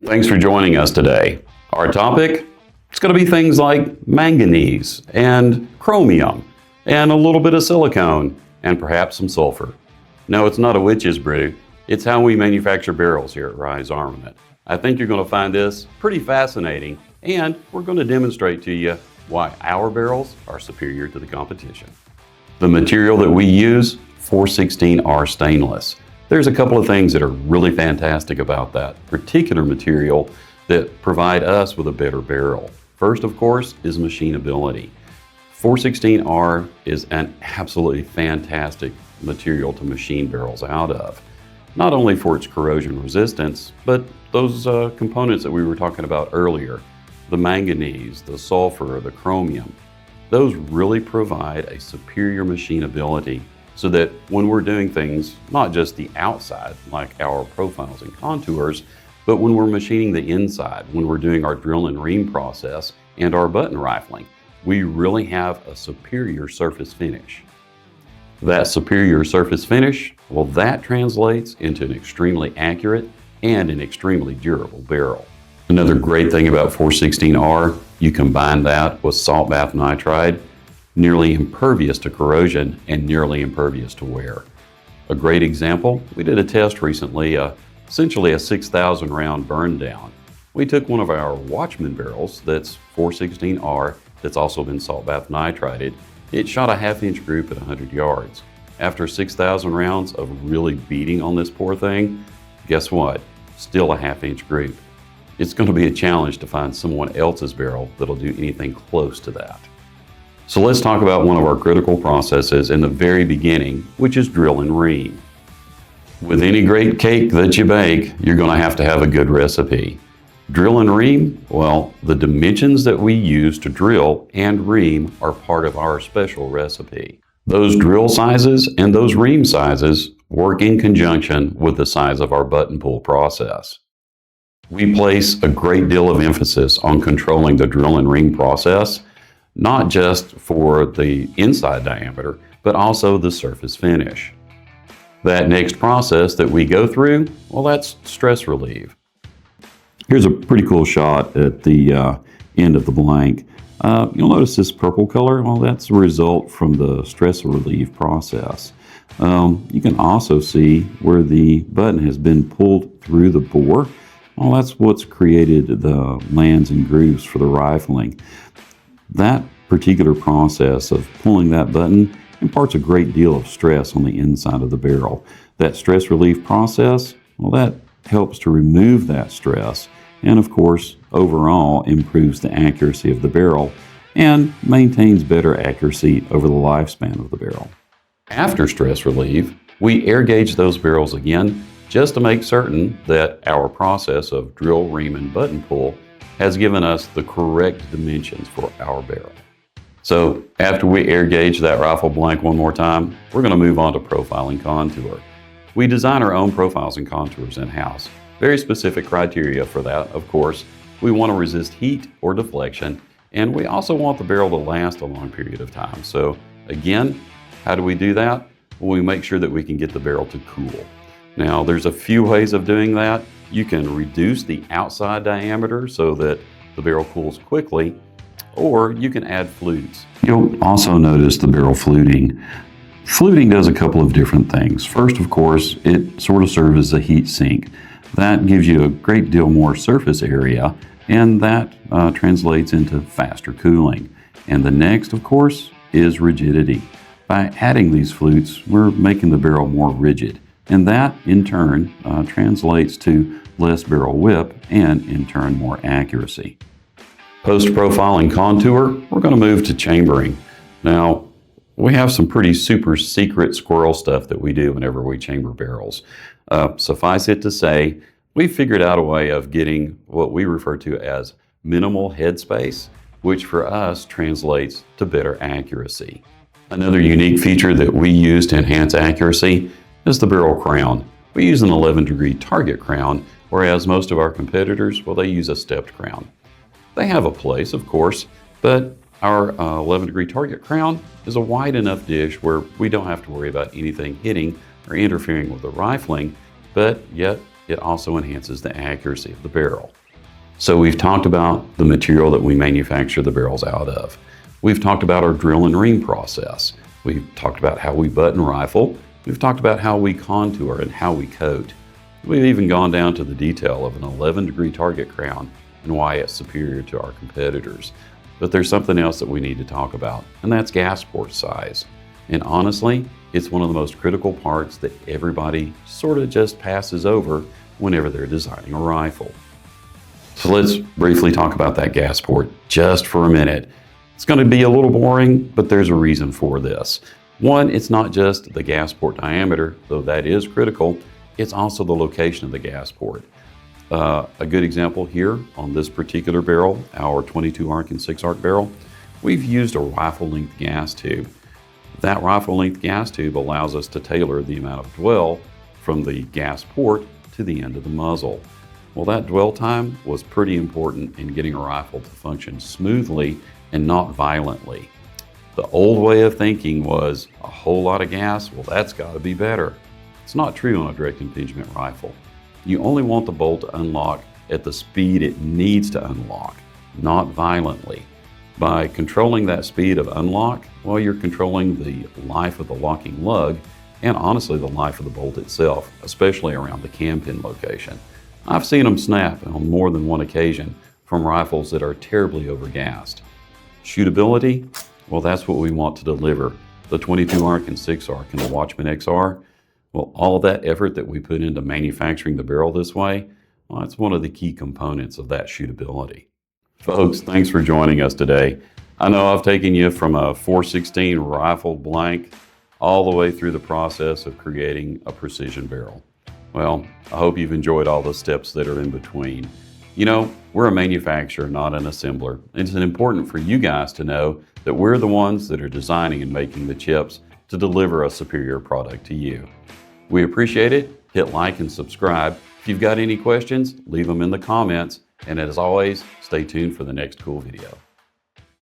Thanks for joining us today. Our topic, it's going to be things like manganese and chromium and a little bit of silicone and perhaps some sulfur. No, it's not a witch's brew. It's how we manufacture barrels here at Rise Armament. I think you're going to find this pretty fascinating, and we're going to demonstrate to you why our barrels are superior to the competition. The material that we use, 416R stainless. There's a couple of things that are really fantastic about that particular material that provide us with a better barrel. First, of course, is machinability. 416R is an absolutely fantastic material to machine barrels out of. Not only for its corrosion resistance, but those components that we were talking about earlier, the manganese, the sulfur, the chromium, those really provide a superior machinability so that when we're doing things, not just the outside, like our profiles and contours, but when we're machining the inside, when we're doing our drill and ream process and our button rifling, we really have a superior surface finish. That superior surface finish, well, that translates into an extremely accurate and an extremely durable barrel. Another great thing about 416R, you combine that with salt bath nitride, nearly impervious to corrosion and nearly impervious to wear. A great example, we did a test recently, essentially a 6,000 round burn down. We took one of our Watchman barrels that's 416R that's also been salt bath nitrided. It shot a 1/2 inch group at 100 yards. After 6,000 rounds of really beating on this poor thing, guess what? Still a 1/2 inch group. It's going to be a challenge to find someone else's barrel that'll do anything close to that. So let's talk about one of our critical processes in the very beginning, which is drill and ream. With any great cake that you bake, you're going to have a good recipe. Drill and ream, well, the dimensions that we use to drill and ream are part of our special recipe. Those drill sizes and those ream sizes work in conjunction with the size of our button pull process. We place a great deal of emphasis on controlling the drill and ream process, not just for the inside diameter, but also the surface finish. That next process that we go through, well, that's stress relieve. Here's a pretty cool shot at the end of the blank. You'll notice this purple color. Well, that's a result from the stress relief process. You can also see where the button has been pulled through the bore. Well, that's what's created the lands and grooves for the rifling. That particular process of pulling that button imparts a great deal of stress on the inside of the barrel. That stress relief process, well, that helps to remove that stress and, of course, overall improves the accuracy of the barrel and maintains better accuracy over the lifespan of the barrel. After stress relief, we air gauge those barrels again just to make certain that our process of drill, ream, and button pull has given us the correct dimensions for our barrel. So after we air gauge that rifle blank one more time, we're going to move on to profile and contour. We design our own profiles and contours in-house. Very specific criteria for that, of course. We want to resist heat or deflection, and we also want the barrel to last a long period of time. So again, how do we do that? Well, we make sure that we can get the barrel to cool. Now, there's a few ways of doing that. You can reduce the outside diameter so that the barrel cools quickly, or you can add flutes. You'll also notice the barrel fluting. Fluting does a couple of different things. First, of course, it sort of serves as a heat sink. That gives you a great deal more surface area, and that translates into faster cooling. And the next, of course, is rigidity. By adding these flutes, we're making the barrel more rigid, and that, in turn, translates to less barrel whip and, in turn, more accuracy. Post-profile and contour, we're going to move to chambering. Now, we have some pretty super secret squirrel stuff that we do whenever we chamber barrels. Suffice it to say, we figured out a way of getting what we refer to as minimal headspace, which for us translates to better accuracy. Another unique feature that we use to enhance accuracy is the barrel crown. We use an 11-degree target crown, whereas most of our competitors, well, they use a stepped crown. They have a place, of course, but our 11-degree target crown is a wide enough dish where we don't have to worry about anything hitting or interfering with the rifling, but yet it also enhances the accuracy of the barrel. So we've talked about the material that we manufacture the barrels out of. We've talked about our drill and ream process. We've talked about how we button rifle. We've talked about how we contour and how we coat. We've even gone down to the detail of an 11-degree target crown and why it's superior to our competitors. But there's something else that we need to talk about, and that's gas port size. And honestly, it's one of the most critical parts that everybody sort of just passes over whenever they're designing a rifle. So let's briefly talk about that gas port just for a minute. It's going to be a little boring, but there's a reason for this. One, it's not just the gas port diameter, though that is critical. It's also the location of the gas port. A good example here on this particular barrel, our 22 arc and 6 arc barrel, we've used a rifle length gas tube. That rifle length gas tube allows us to tailor the amount of dwell from the gas port to the end of the muzzle. Well, that dwell time was pretty important in getting a rifle to function smoothly and not violently. The old way of thinking was a whole lot of gas, well, that's got to be better. It's not true on a direct impingement rifle. You only want the bolt to unlock at the speed it needs to unlock, not violently. By controlling that speed of unlock, well, you're controlling the life of the locking lug and honestly the life of the bolt itself, especially around the cam pin location. I've seen them snap on more than one occasion from rifles that are terribly overgassed. Shootability, well, that's what we want to deliver. The 22 arc and 6 arc and the Watchman XR, well, all that effort that we put into manufacturing the barrel this way, well, that's one of the key components of that shootability. Folks, thanks for joining us today. I know I've taken you from a .416 rifle blank all the way through the process of creating a precision barrel. Well, I hope you've enjoyed all the steps that are in between. You know, we're a manufacturer, not an assembler. It's important for you guys to know that we're the ones that are designing and making the chips to deliver a superior product to you. We appreciate it. Hit like and subscribe. If you've got any questions, leave them in the comments. And as always, stay tuned for the next cool video.